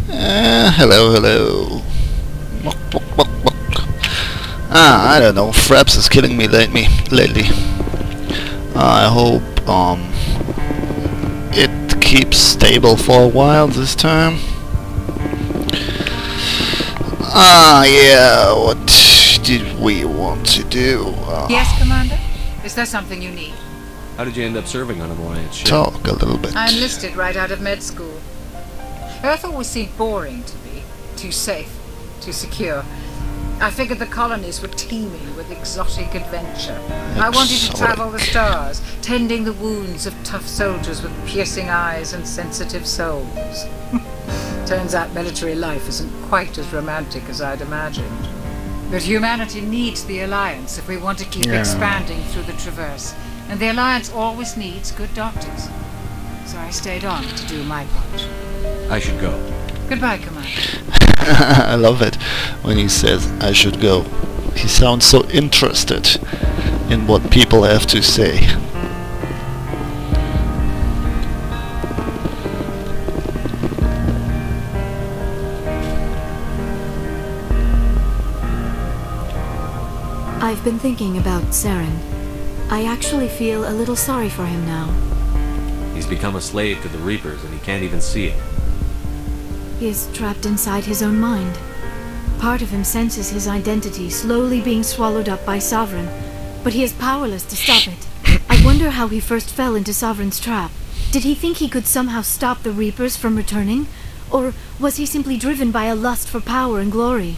Hello, hello. I don't know. Fraps is killing me lately. I hope it keeps stable for a while this time. Yeah. What did we want to do? Yes, Commander? Is there something you need? How did you end up serving on an Alliance ship? Talk a little bit. I enlisted right out of med school. Earth always seemed boring to me. Too safe, too secure. I figured the colonies were teeming with exotic adventure. I wanted to travel the stars, tending the wounds of tough soldiers with piercing eyes and sensitive souls. Turns out military life isn't quite as romantic as I'd imagined. But humanity needs the Alliance if we want to keep expanding through the Traverse. And the Alliance always needs good doctors. So I stayed on to do my part. I should go. Goodbye, Commander. I love it when he says I should go. He sounds so interested in what people have to say. I've been thinking about Saren. I actually feel a little sorry for him now. He's become a slave to the Reapers and he can't even see it. He is trapped inside his own mind. Part of him senses his identity slowly being swallowed up by Sovereign, but he is powerless to stop it. I wonder how he first fell into Sovereign's trap. Did he think he could somehow stop the Reapers from returning? Or was he simply driven by a lust for power and glory?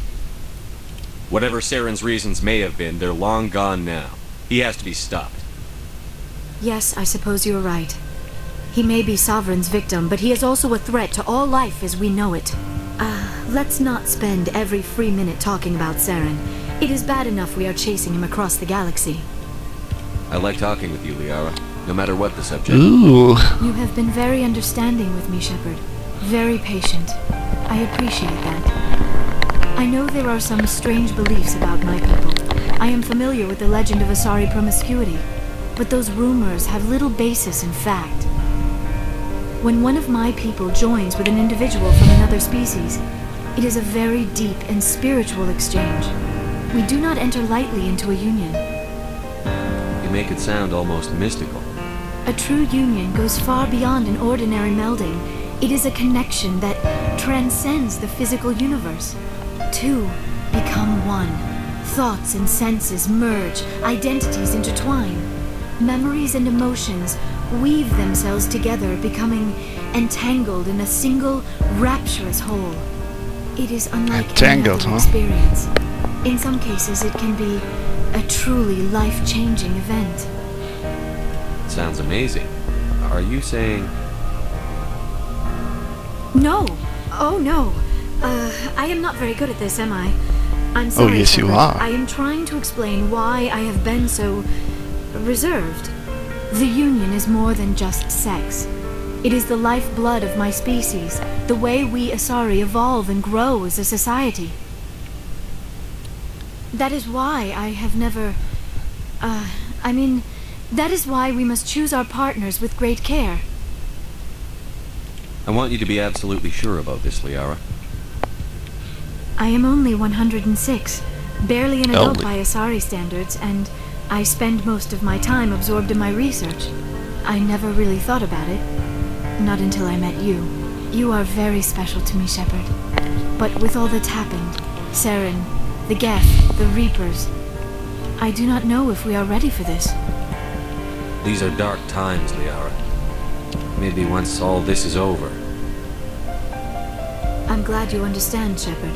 Whatever Saren's reasons may have been, they're long gone now. He has to be stopped. Yes, I suppose you're right. He may be Sovereign's victim, but he is also a threat to all life as we know it. Let's not spend every free minute talking about Saren. It is bad enough we are chasing him across the galaxy. I like talking with you, Liara, no matter what the subject. Ooh. You have been very understanding with me, Shepard. Very patient. I appreciate that. I know there are some strange beliefs about my people. I am familiar with the legend of Asari promiscuity, but those rumors have little basis in fact. When one of my people joins with an individual from another species, it is a very deep and spiritual exchange. We do not enter lightly into a union. You make it sound almost mystical. A true union goes far beyond an ordinary melding. It is a connection that transcends the physical universe. Two become one. Thoughts and senses merge, identities intertwine. Memories and emotions weave themselves together, becoming entangled in a single, rapturous whole. It is unlike any other experience. In some cases, it can be a truly life-changing event. It sounds amazing. Are you saying... No! Oh, no. I am not very good at this, am I? I'm sorry, Oh, yes, Shepard. you are. I am trying to explain why I have been so... reserved. The Union is more than just sex. It is the lifeblood of my species, the way we Asari evolve and grow as a society. That is why I have never... that is why we must choose our partners with great care. I want you to be absolutely sure about this, Liara. I am only 106, barely an adult Only. by Asari standards, and I spend most of my time absorbed in my research. I never really thought about it. Not until I met you. You are very special to me, Shepard. But with all that's happened, Saren, the Geth, the Reapers, I do not know if we are ready for this. These are dark times, Liara. Maybe once all this is over. I'm glad you understand, Shepard.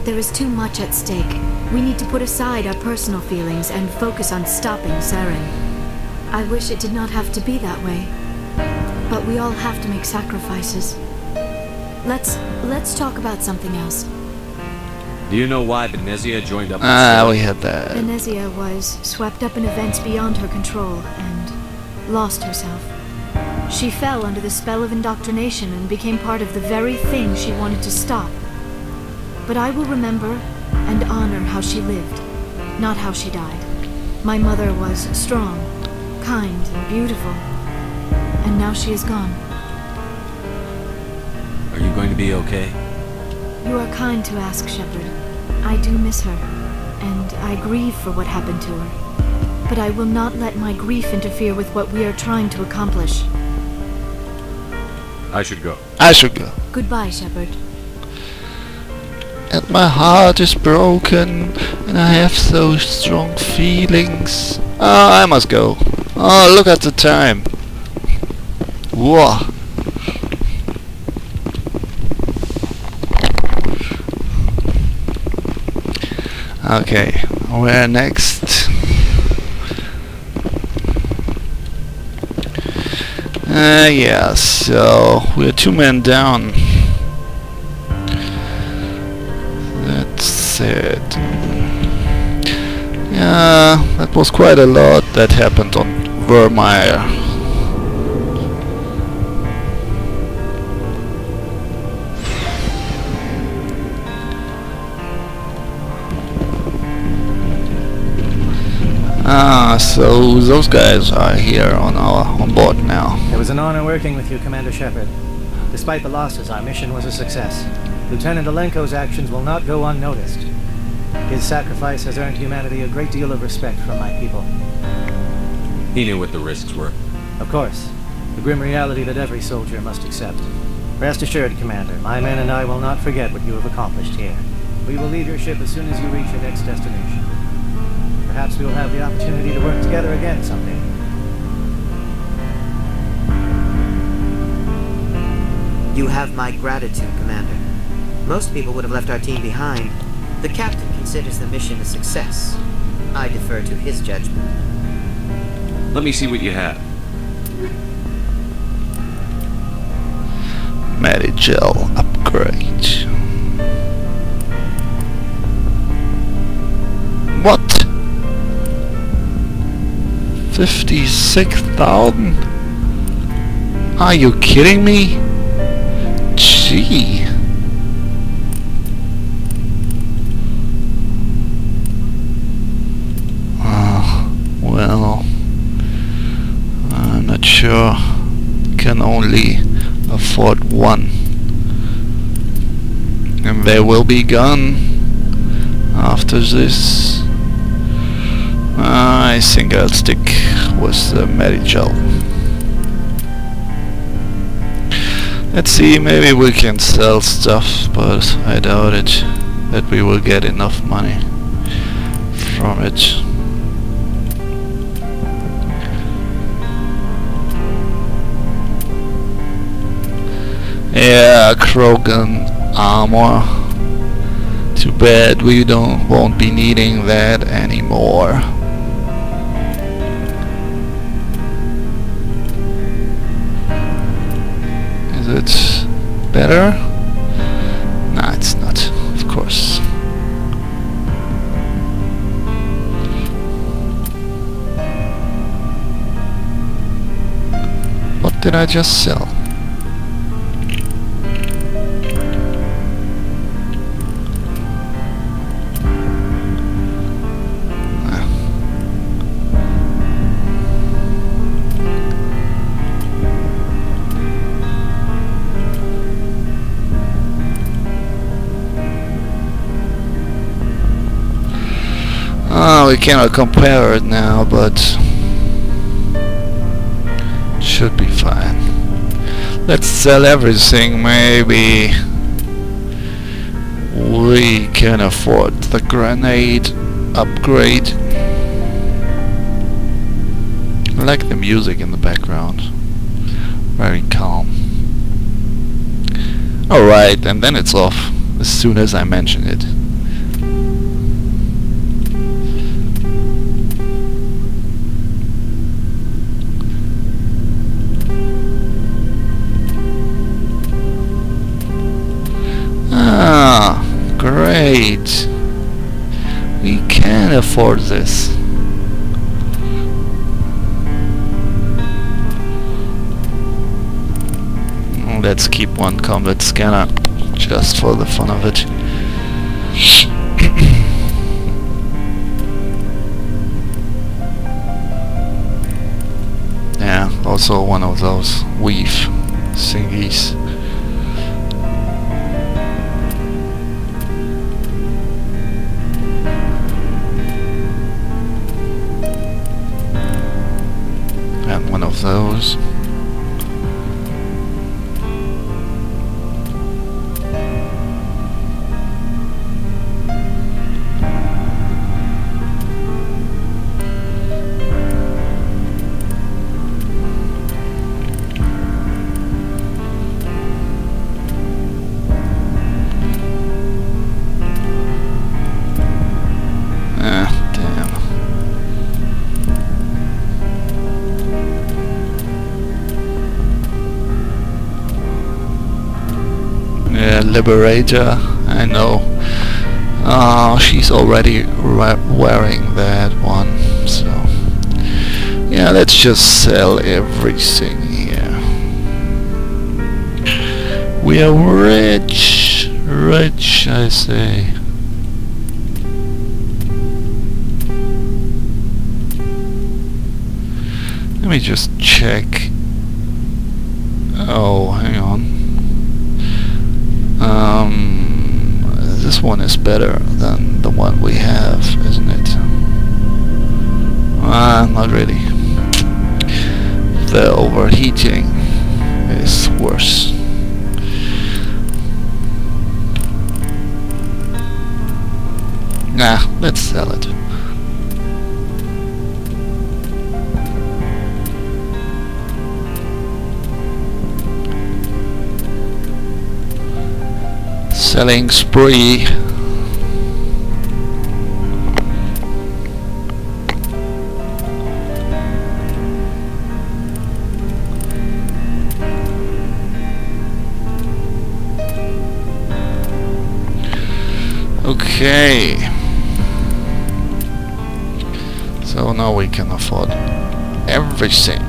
There is too much at stake. We need to put aside our personal feelings and focus on stopping Saren. I wish it did not have to be that way. But we all have to make sacrifices. Let's talk about something else. Do you know why Benezia joined up with We had that. Benezia was swept up in events beyond her control and lost herself. She fell under the spell of indoctrination and became part of the very thing she wanted to stop. But I will remember and honor how she lived, not how she died. My mother was strong, kind, and beautiful, and now she is gone. Are you Saren going to be okay? You are kind to ask, Shepard. I do miss her, and I grieve for what happened to her. But I will not let my grief interfere with what we are trying to accomplish. I should go. I should go. Goodbye, Shepard. And my heart is broken, and I have so strong feelings. Oh, I must go. Oh, look at the time. Whoa. Okay, where next? Yeah, so we're 2 men down. That's it. Yeah, that was quite a lot that happened on Vermeer. So those guys are here on board now. It was an honor working with you, Commander Shepard. Despite the losses, our mission was a success. Lieutenant Alenko's actions will not go unnoticed. His sacrifice has earned humanity a great deal of respect from my people. He knew what the risks were. Of course, the grim reality that every soldier must accept. Rest assured, Commander, my men and I will not forget what you have accomplished here. We will leave your ship as soon as you reach your next destination. Perhaps we will have the opportunity to work together again someday. You have my gratitude, Commander. Most people would have left our team behind. The captain considers the mission a success. I defer to his judgment. Let me see what you have. Medigel upgrade. What? 56,000? Are you kidding me? Gee. Well, I'm not sure. Can only afford one. And they will be gone after this. I think I'll stick with the Medigel. Let's see, maybe we can sell stuff, but I doubt it that we will get enough money from it. Yeah, Krogan armor. Too bad we won't be needing that anymore. Is it better? Nah, it's not, of course. What did I just sell? We cannot compare it now, but should be fine. Let's sell everything. Maybe we can afford the grenade upgrade. I like the music in the background. Very calm. Alright, and then it's off as soon as I mention it. Ah, great. We can afford this. Let's keep one combat scanner just for the fun of it. Yeah, also one of those weave thingies. a liberator. I know. She's already wearing that one. So yeah, let's just sell everything here. We are rich, rich, I say. Let me just check. Oh, hang on. This one is better than the one we have, isn't it? Not really. The overheating is worse. Nah, let's sell it. Selling spree. Okay. So now we can afford everything.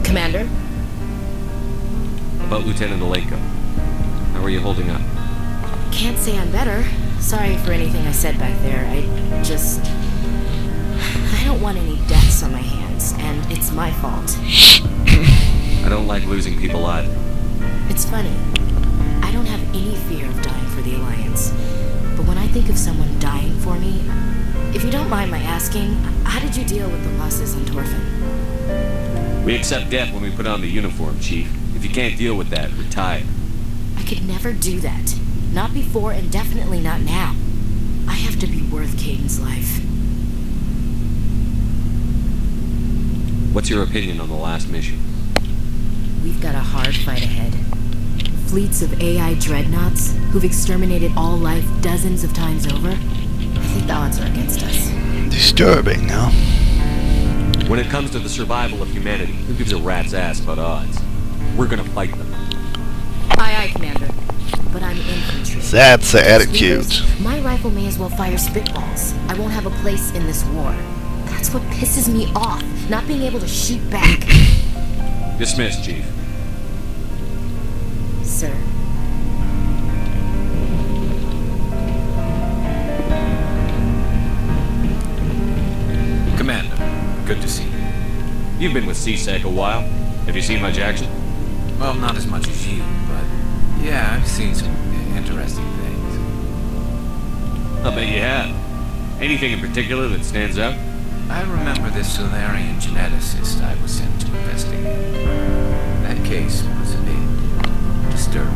Commander? About Lieutenant Aleko. How are you holding up? Can't say I'm better. Sorry for anything I said back there. I don't want any deaths on my hands, and it's my fault. I don't like losing people either. It's funny. I don't have any fear of dying for the Alliance. But when I think of someone dying for me, if you don't mind my asking, how did you deal with the losses on Torfin? We accept death when we put on the uniform, Chief. If you can't deal with that, retire. I could never do that. Not before, and definitely not now. I have to be worth Kaiden's life. What's your opinion on the last mission? We've got a hard fight ahead. Fleets of AI dreadnoughts who've exterminated all life dozens of times over. I think the odds are against us. Disturbing, no? When it comes to the survival of humanity, who gives a rat's ass about odds? We're gonna fight them. Aye, aye, Commander. But I'm infantry. That's the attitude. My rifle may as well fire spitballs. I won't have a place in this war. That's what pisses me off, not being able to shoot back. Dismissed, Chief. Sir. Commander, good to see you. You've been with CSEC a while. Have you seen much action? Well, not as much as you, but yeah, I've seen some interesting things. I bet you have. Anything in particular that stands out? I remember this Solarian geneticist I was sent to investigate. That case was a bit disturbing.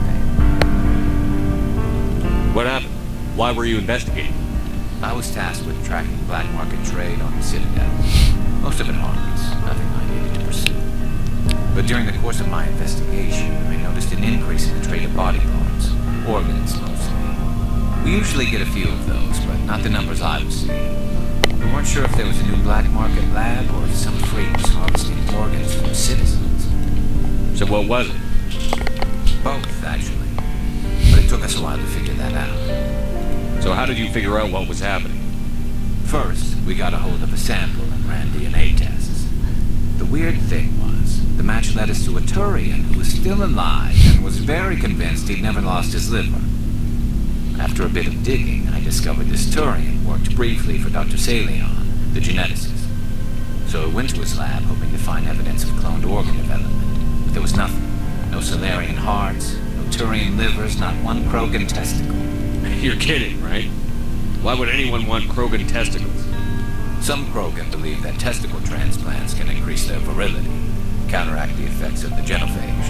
What happened? Why were you investigating? I was tasked with tracking black market trade on the Citadel. Most of it harmless, nothing I needed to pursue. But during the course of my investigation, I noticed an increase in the trade of body parts, organs mostly. We usually get a few of those, but not the numbers I was seeing. We weren't sure if there was a new black market lab or if some freak was harvesting organs from citizens. So what was it? Both, actually. But it took us a while to figure that out. So how did you figure out what was happening? First, we got a hold of a sample and ran DNA tests. The weird thing was, the match led us to a Turian who was still alive and was very convinced he'd never lost his liver. After a bit of digging, I discovered this Turian worked briefly for Dr. Salion, the geneticist. So I went to his lab hoping to find evidence of cloned organ development, but there was nothing. No Solarian hearts, no Turian livers, not one Krogan testicle. You're kidding, right? Why would anyone want Krogan testicles? Some Krogan believe that testicle transplants can increase their virility, counteract the effects of the genophage.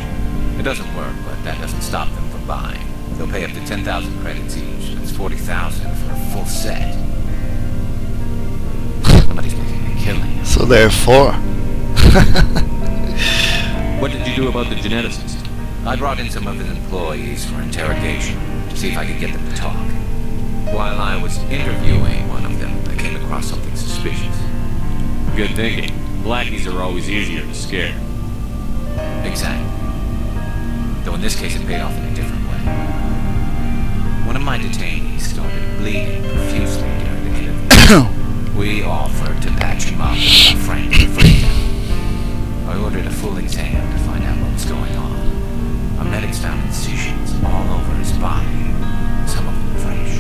It doesn't work, but that doesn't stop them from buying. They'll pay up to 10,000 credits each. That's 40,000 for a full set. Somebody's making a killing. So therefore. What did you do about the geneticist? I brought in some of his employees for interrogation to see if I could get them to talk. While I was interviewing one of them, I came across something suspicious. Good thinking. Blackies are always easier to scare. Exactly. Though in this case it paid off in a different way. One of my detainees started bleeding profusely during the interview. We offered to patch him up with our friend for free. I ordered a full exam to find out what was going on. Our medics found incisions all over his body, some of them fresh.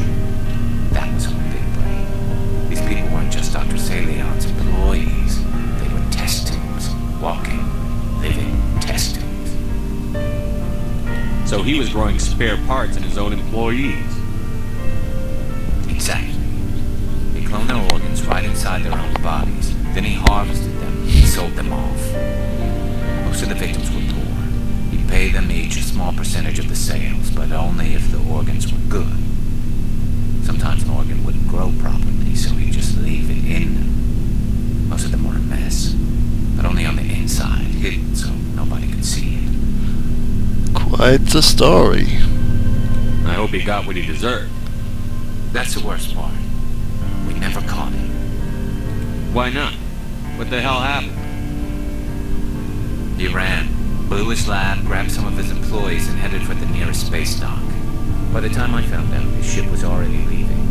That was our big break. These people weren't just Dr. Salion's employees. They were test tubes, walking, living test tubes. So he was growing spare parts in his own employees. Exactly. He cloned their organs right inside their own bodies. Then he harvested them and sold them off. Most of the victims were poor. He'd pay them each a small percentage of the sales, but only if the organs were good. Sometimes an organ wouldn't grow properly, so he'd just leave it in them. Most of them were a mess, but only on the inside, hidden so nobody could see it. Quite the story. I hope he got what he deserved. That's the worst part. We never caught him. Why not? What the hell happened? He ran, blew his lab, grabbed some of his employees, and headed for the nearest space dock. By the time I found out, his ship was already leaving.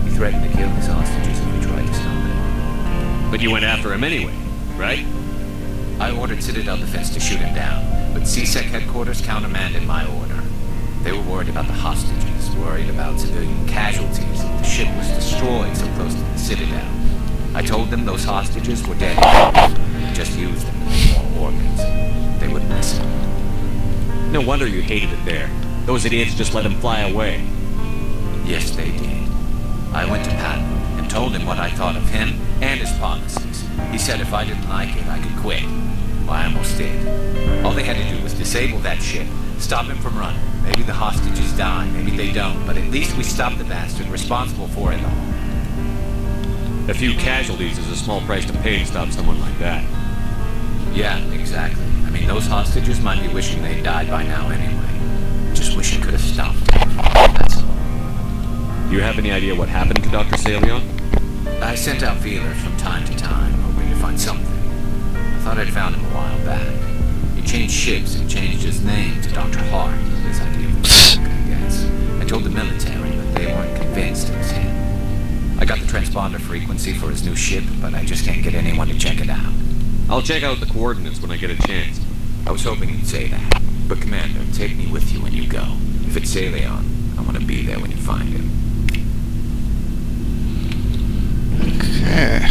He threatened to kill his hostages if we tried to stop him. But you went after him anyway, right? I ordered Citadel Defense to shoot him down, but CSEC headquarters countermanded my order. They were worried about the hostages, worried about civilian casualties. The ship was destroyed so close to the Citadel. I told them those hostages were dead. Just used them to make more organs. They wouldn't listen. No wonder you hated it there. Those idiots just let him fly away. Yes, they did. I went to Patton and told him what I thought of him and his policies. He said if I didn't like it, I could quit. Well, I almost did. All they had to do was disable that ship, stop him from running. Maybe the hostages die, maybe they don't, but at least we stopped the bastard responsible for it all. A few casualties is a small price to pay to stop someone like that. Yeah, exactly. I mean, those hostages might be wishing they'd died by now anyway. Just wish I could have stopped them. That's all. Do you have any idea what happened to Dr. Salion? I sent out feelers from time to time, hoping to find something. I thought I'd found him a while back. He changed ships and changed his name to Dr. Hart. His idea of a joke, I guess. I told the military, but they weren't convinced it was him. I got the transponder frequency for his new ship, but I just can't get anyone to check it out. I'll check out the coordinates when I get a chance. I was hoping you'd say that. But Commander, take me with you when you go. If it's Salion, I want to be there when you find him. Okay.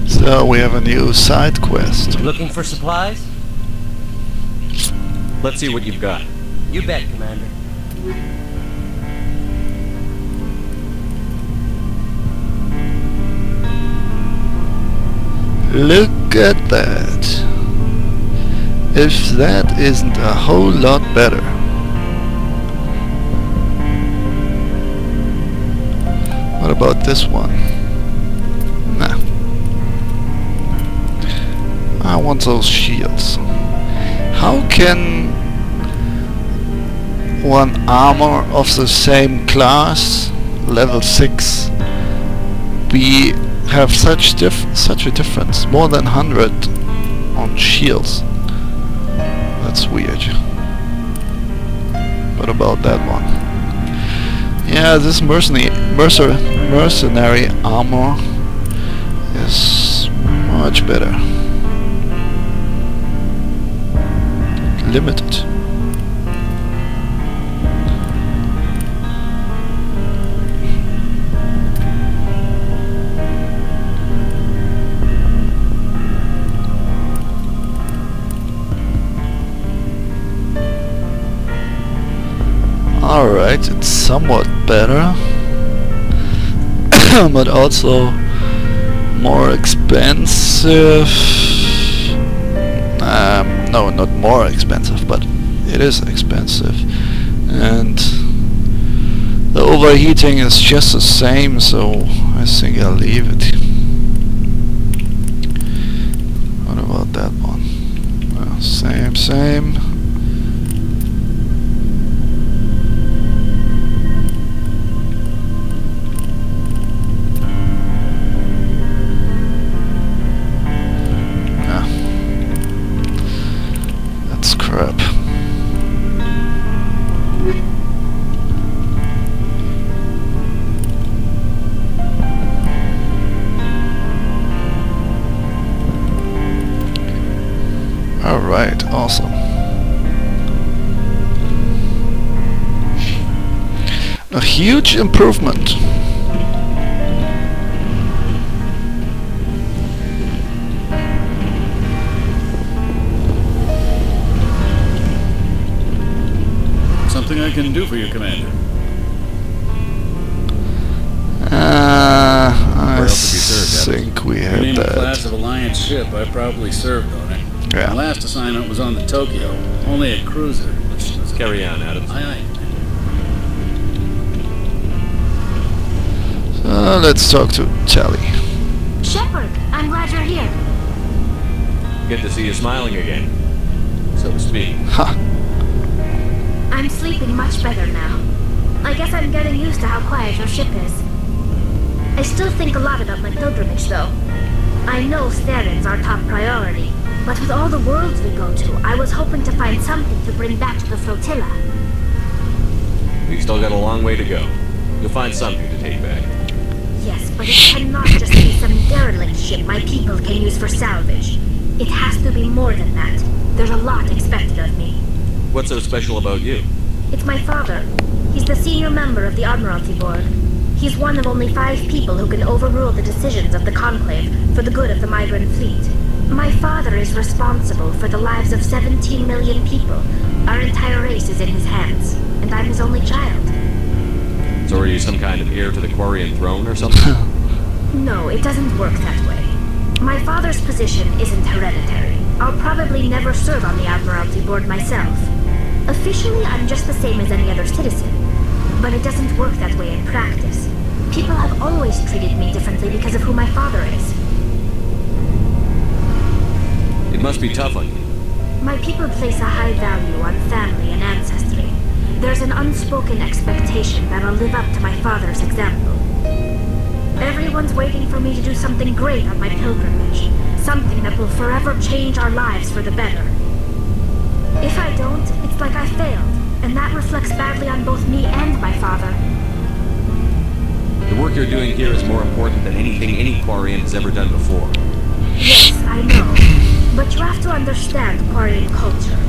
So we have a new side quest. Looking for supplies? Let's see what you've got. You bet, Commander. Look at that. If that isn't a whole lot better. What about this one? Nah. I want those shields. How can one armor of the same class, level 6, have such a difference? More than 100 on shields. That's weird. What about that one? Yeah, this mercenary armor is much better. Limited. Alright, it's somewhat better, but also more expensive. No, not more expensive, but it is expensive. And the overheating is just the same, so I think I'll leave it. What about that one? Well, same. awesome. A huge improvement. Something I can do for you, Commander. I think we had Name the that. class of Alliance ship I probably served on it. Yeah. My last assignment was on the Tokyo, only a cruiser. Let's carry on, Adams. Aye, aye. Let's talk to Tally. Shepard, I'm glad you're here. Good to see you smiling again, so to speak. Ha! I'm sleeping much better now. I guess I'm getting used to how quiet your ship is. I still think a lot about my pilgrimage, though. I know Theron's our top priority, but with all the worlds we go to, I was hoping to find something to bring back to the flotilla. We've still got a long way to go. You'll find something to take back. Yes, but it cannot just be some derelict ship my people can use for salvage. It has to be more than that. There's a lot expected of me. What's so special about you? It's my father. He's the senior member of the Admiralty Board. He's one of only 5 people who can overrule the decisions of the Conclave for the good of the migrant fleet. My father is responsible for the lives of 17 million people. Our entire race is in his hands, and I'm his only child. So are you some kind of heir to the Quarian throne or something? No, it doesn't work that way. My father's position isn't hereditary. I'll probably never serve on the Admiralty Board myself. Officially, I'm just the same as any other citizen. But it doesn't work that way in practice. People have always treated me differently because of who my father is. It must be tough on you. My people place a high value on family and ancestry. There's an unspoken expectation that I'll live up to my father's example. Everyone's waiting for me to do something great on my pilgrimage. Something that will forever change our lives for the better. If I don't, it's like I failed, and that reflects badly on both me and my father. The work you're doing here is more important than anything any Quarian has ever done before. Yes, I know. But you have to understand Quarian culture.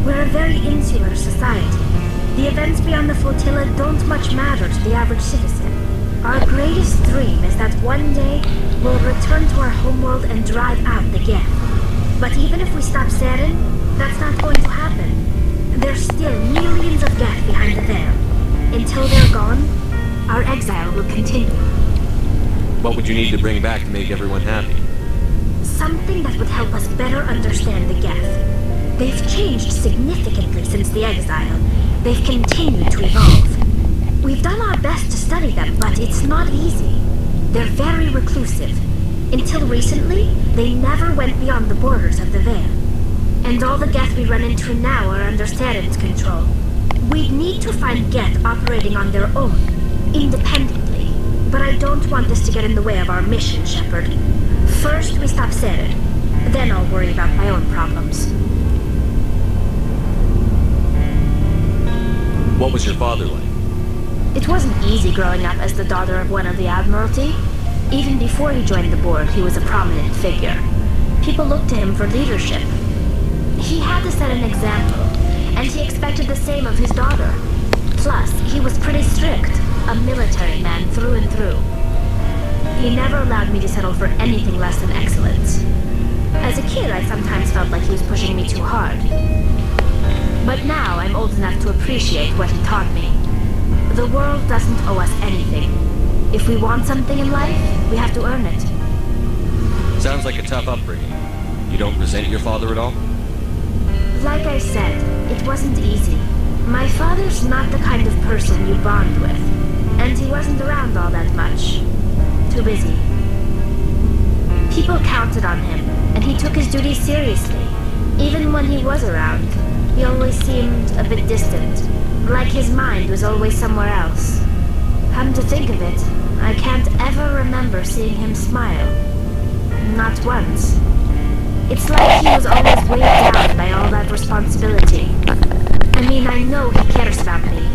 We're a very insular society. The events beyond the flotilla don't much matter to the average citizen. Our greatest dream is that one day we'll return to our homeworld and drive out the Geth. But even if we stop Saren, that's not going to happen. There's still millions of Geth behind the veil. Until they're gone, our exile will continue. What would you need to bring back to make everyone happy? Something that would help us better understand the Geth. They've changed significantly since the exile. They've continued to evolve. We've done our best to study them, but it's not easy. They're very reclusive. Until recently, they never went beyond the borders of the Veil. And all the Geth we run into now are under Saren's control. We'd need to find Geth operating on their own, independently. But I don't want this to get in the way of our mission, Shepard. First, we stop Saren. Then I'll worry about my own problems. What was your father like? It wasn't easy growing up as the daughter of one of the Admiralty. Even before he joined the board, he was a prominent figure. People looked to him for leadership. He had to set an example, and he expected the same of his daughter. Plus, he was pretty strict, a military man through and through. He never allowed me to settle for anything less than excellence. As a kid, I sometimes felt like he was pushing me too hard. But now I'm old enough to appreciate what he taught me. The world doesn't owe us anything. If we want something in life, we have to earn it. Sounds like a tough upbringing. You don't resent your father at all? Like I said, it wasn't easy. My father's not the kind of person you bond with, and he wasn't around all that much. Too busy. People counted on him, and he took his duties seriously. Even when he was around, he always seemed a bit distant, like his mind was always somewhere else. Come to think of it, I can't ever remember seeing him smile. Not once. It's like he was always weighed down by all that responsibility. I mean, I know he cares about me,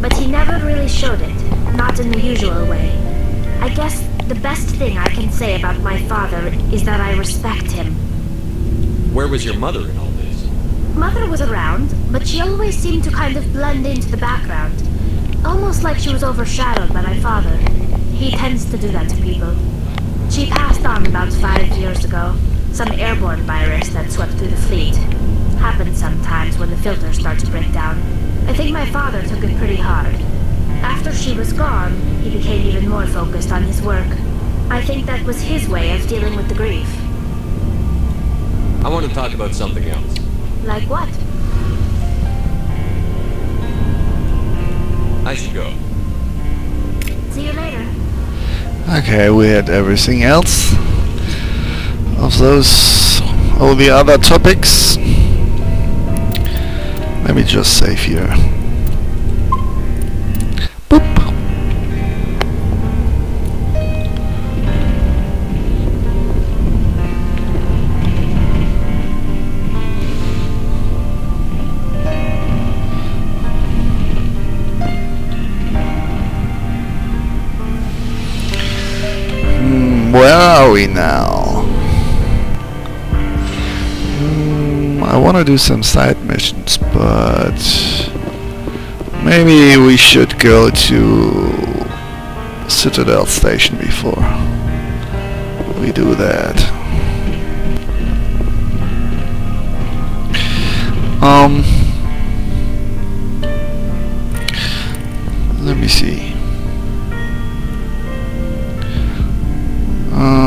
but he never really showed it, not in the usual way. I guess the best thing I can say about my father is that I respect him. Where was your mother in all this? Mother was around, but she always seemed to kind of blend into the background. Almost like she was overshadowed by my father. He tends to do that to people. She passed on about 5 years ago. Some airborne virus that swept through the fleet. Happens sometimes when the filters start to break down. I think my father took it pretty hard. After she was gone, he became even more focused on his work. I think that was his way of dealing with the grief. I want to talk about something else. Like what? I should go. See you later. Okay, we had everything else of those, all the other topics. Let me just save here. Boop. Where are we now? I want to do some side missions, but maybe we should go to Citadel Station before we do that. Let me see.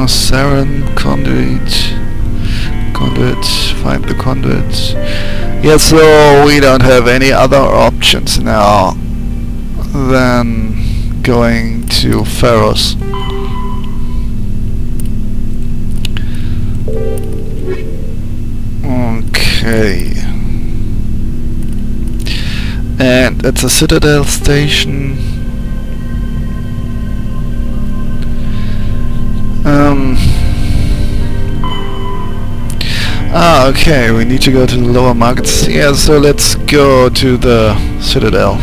Saren, conduit, find the conduit. Yeah, so we don't have any other options now than going to Pharos. Okay. And at the Citadel Station, okay, we need to go to the lower markets. Yeah, so let's go to the Citadel.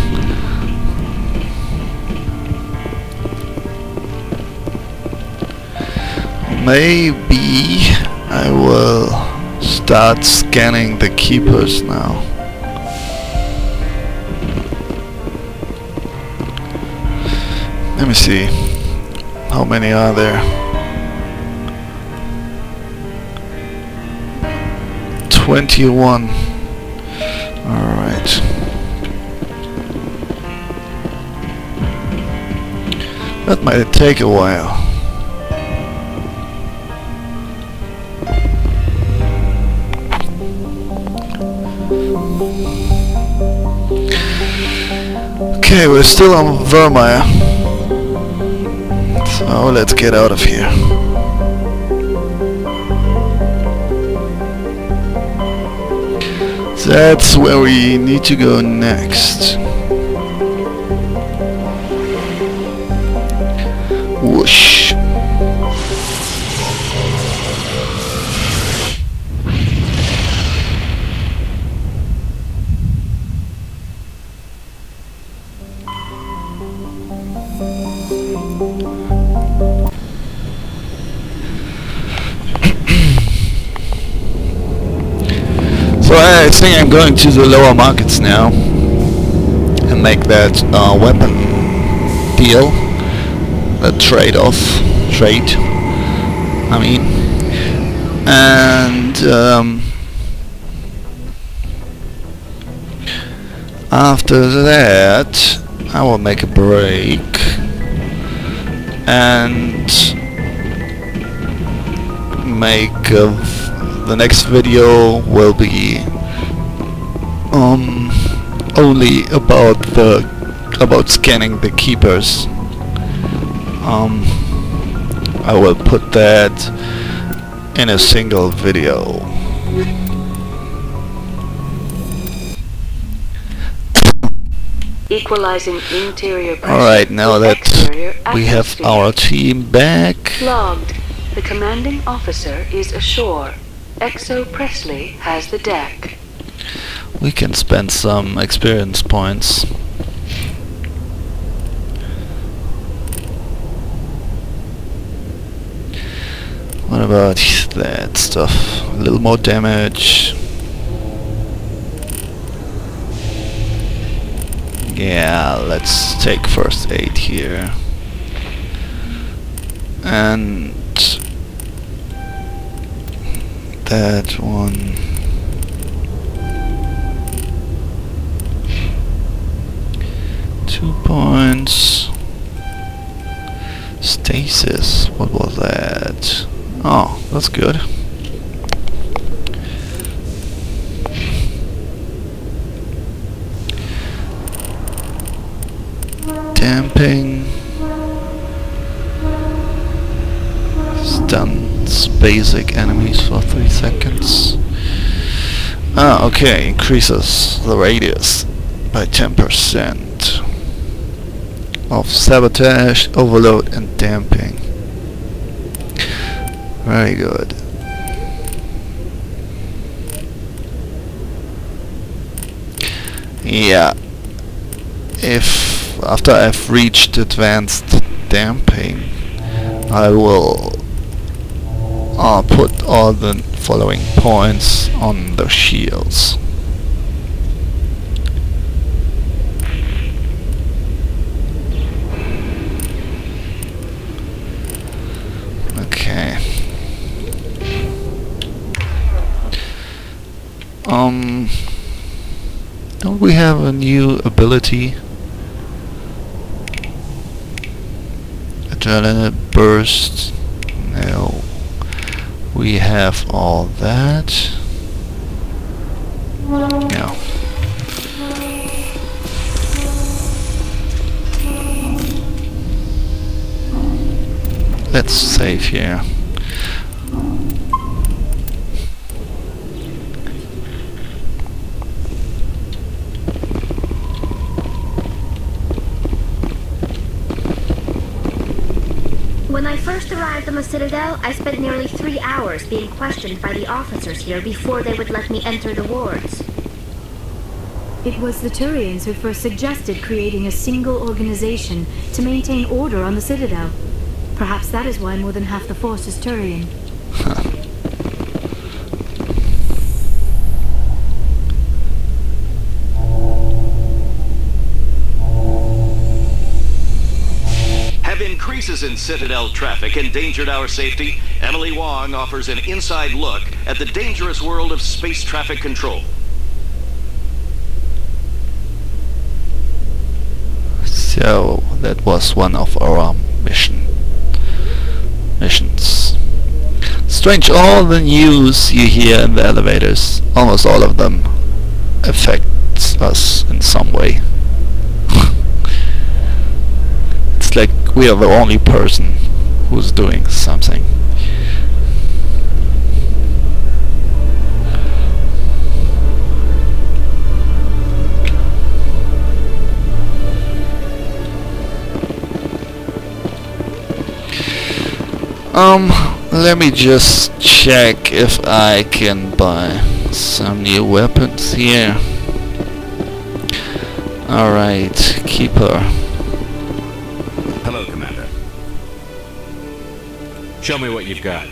Maybe I will start scanning the keepers now. Let me see. How many are there? 21. Alright. That might take a while. Okay, we're still on Virmire. So let's get out of here. That's where we need to go next. Whoosh. So I think I'm going to the lower markets now and make that weapon deal, a trade, I mean, and after that I will make a break and make the next video will be only about scanning the keepers. I will put that in a single video. Equalizing interior pressure. Alright, now that we have our team back. Logged. The commanding officer is ashore. Exo Presley has the deck. We can spend some experience points. What about that stuff? A little more damage. Yeah, let's take first aid here. And that one. Points. Stasis. What was that? Oh, that's good. Damping. Stuns basic enemies for 3 seconds. Ah, okay. Increases the radius by 10%. Of sabotage, overload, and damping. Very good. Yeah. If after I've reached advanced damping, I will put all the following points on the shields. Don't we have a new ability? Adrenaline burst. No. We have all that. Yeah. Let's save here. When I first arrived on the Citadel, I spent nearly 3 hours being questioned by the officers here before they would let me enter the wards. It was the Turians who first suggested creating a single organization to maintain order on the Citadel. Perhaps that is why more than half the force is Turian. Increases in Citadel traffic endangered our safety. Emily Wong offers an inside look at the dangerous world of space traffic control. So that was one of our missions. Strange, all the news you hear in the elevators, almost all of them affects us in some way. It's like we are the only person who's doing something. Let me just check if I can buy some new weapons here. Alright, Keeper. Hello, Commander. Show me what you've got.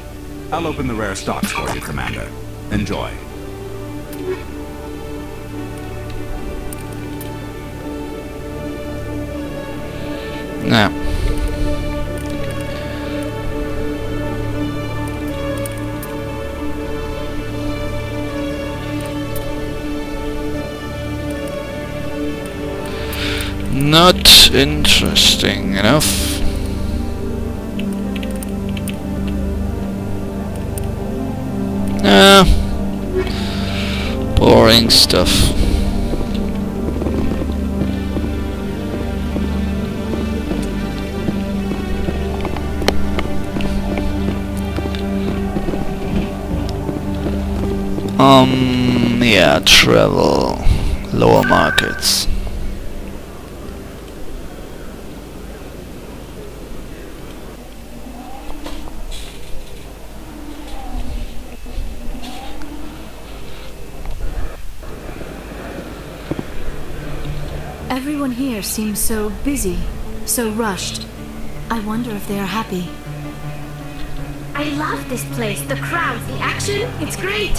I'll open the rare stocks for you, Commander. Enjoy. Now. Not interesting enough. Boring stuff. Yeah, travel. Lower markets. Everyone here seems so busy, so rushed. I wonder if they are happy. I love this place. The crowds, the action, it's great.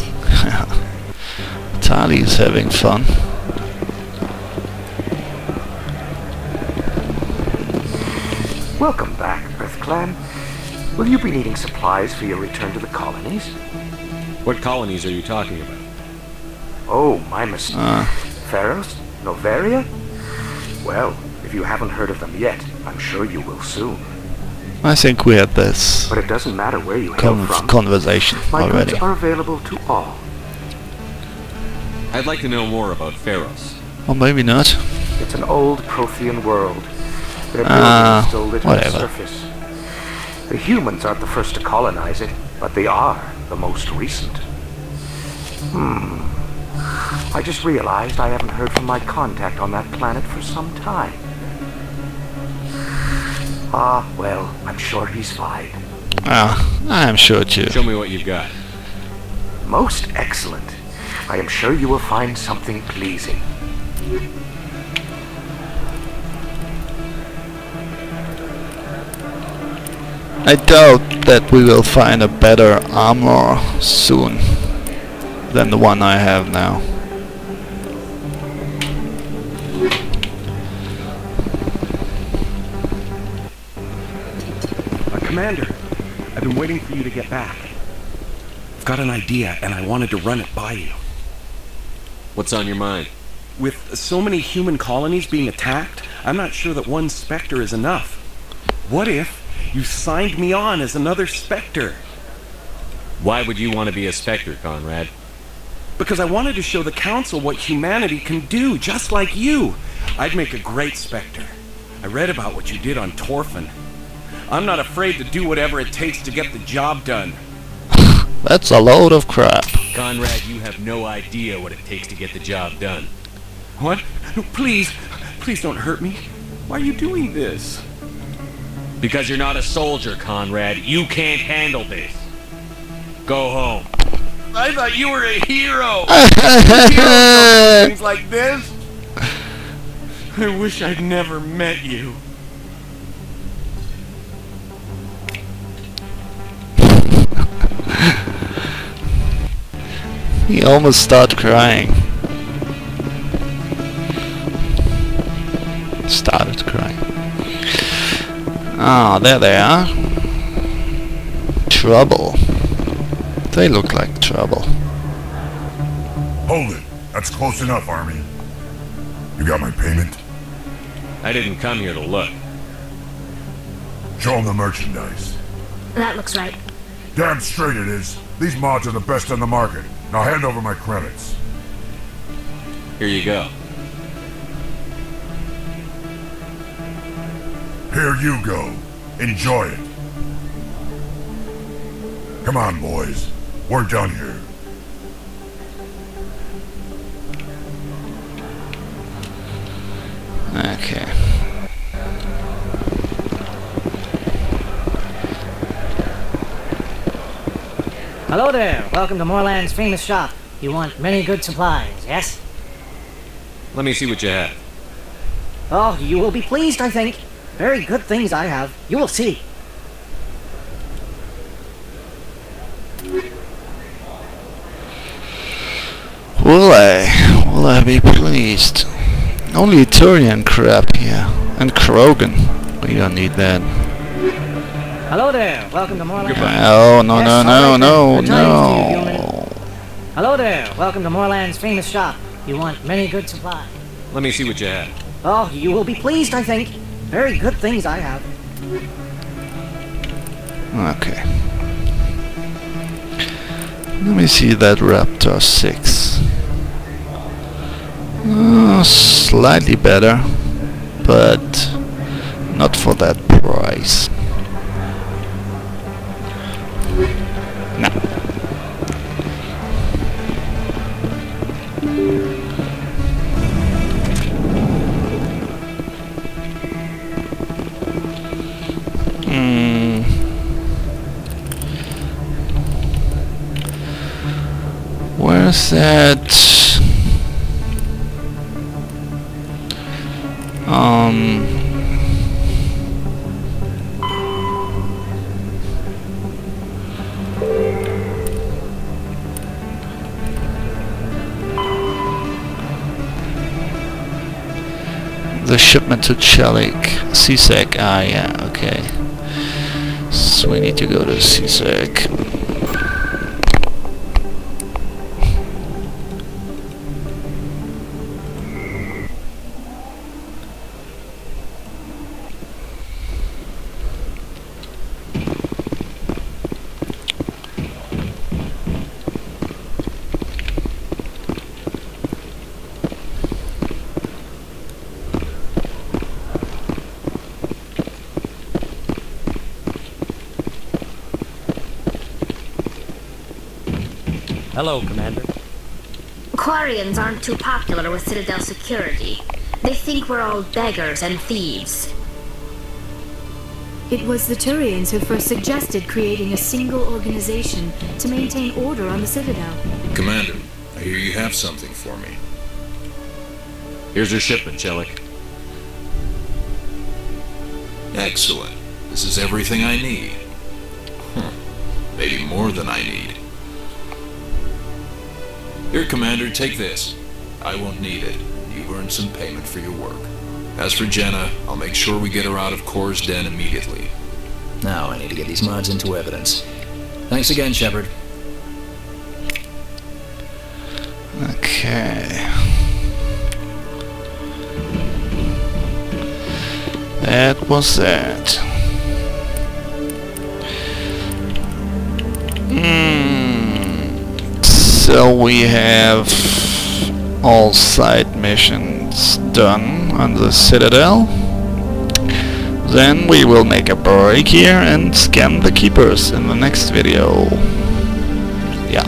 Tali's having fun. Welcome back, Earth Clan. Will you be needing supplies for your return to the colonies? What colonies are you talking about? Oh, my mistake. Pharos? Noveria? Well, if you haven't heard of them yet, I'm sure you will soon. I think we had this But it doesn't matter where you hail from. conversation My already. goods are available to all. I'd like to know more about Pharos. Or maybe not. It's an old Prothean world. Their buildings still litter the whatever. surface. The humans aren't the first to colonize it, but they are the most recent. I just realized I haven't heard from my contact on that planet for some time. Ah, well, I'm sure he's fine. I'm sure too. Show me what you've got. Most excellent. I am sure you will find something pleasing. I doubt that we will find a better armor soon than the one I have now. Commander, I've been waiting for you to get back. I've got an idea, and I wanted to run it by you. What's on your mind? With so many human colonies being attacked, I'm not sure that one Spectre is enough. What if you signed me on as another Spectre? Why would you want to be a Spectre, Conrad? Because I wanted to show the Council what humanity can do, just like you. I'd make a great Spectre. I read about what you did on Torfin. I'm not afraid to do whatever it takes to get the job done. That's a load of crap. Conrad, you have no idea what it takes to get the job done. What? No, please don't hurt me. Why are you doing this? Because you're not a soldier, Conrad. You can't handle this. Go home. I thought you were a hero. Heroes don't do things like this. I wish I'd never met you. He almost started crying. Started crying. Ah, there they are. Trouble. They look like trouble. Hold it. That's close enough, Army. You got my payment? I didn't come here to look. Show them the merchandise. That looks right. Damn straight it is. These mods are the best on the market. Now hand over my credits. Here you go. Here you go. Enjoy it. Come on, boys. We're done here. Okay. Hello there. Welcome to Moorland's famous shop. You want many good supplies, yes? Let me see what you have. Oh, you will be pleased, I think. Very good things I have. You will see. Will I be pleased? Only Turian crap here. And Krogan. We don't need that. Hello there. Welcome to Moorland. Oh, no, Yes, no, all no, right, no, then. Good tidings to you, no. human. Hello there. Welcome to Moorland's famous shop. You want many good supplies. Let me see what you have. Oh, you will be pleased, I think. Very good things I have. Okay. Let me see that Raptor 6. Slightly better, but not for that price. No. Where's that? the shipment to Chelik. CSEC. Ah, yeah, okay. So we need to go to CSEC. Hello, Commander. Quarians aren't too popular with Citadel security. They think we're all beggars and thieves. It was the Turians who first suggested creating a single organization to maintain order on the Citadel. Commander, I hear you have something for me. Here's your shipment, Chelik. Excellent. This is everything I need. Maybe more than I need. Here, Commander, take this. I won't need it. You've earned some payment for your work. As for Jenna, I'll make sure we get her out of Kor's den immediately. Now I need to get these mods into evidence. Thanks again, Shepard. Okay. That was that. So we have all side missions done on the Citadel. Then we will make a break here and scan the Keepers in the next video. Yeah.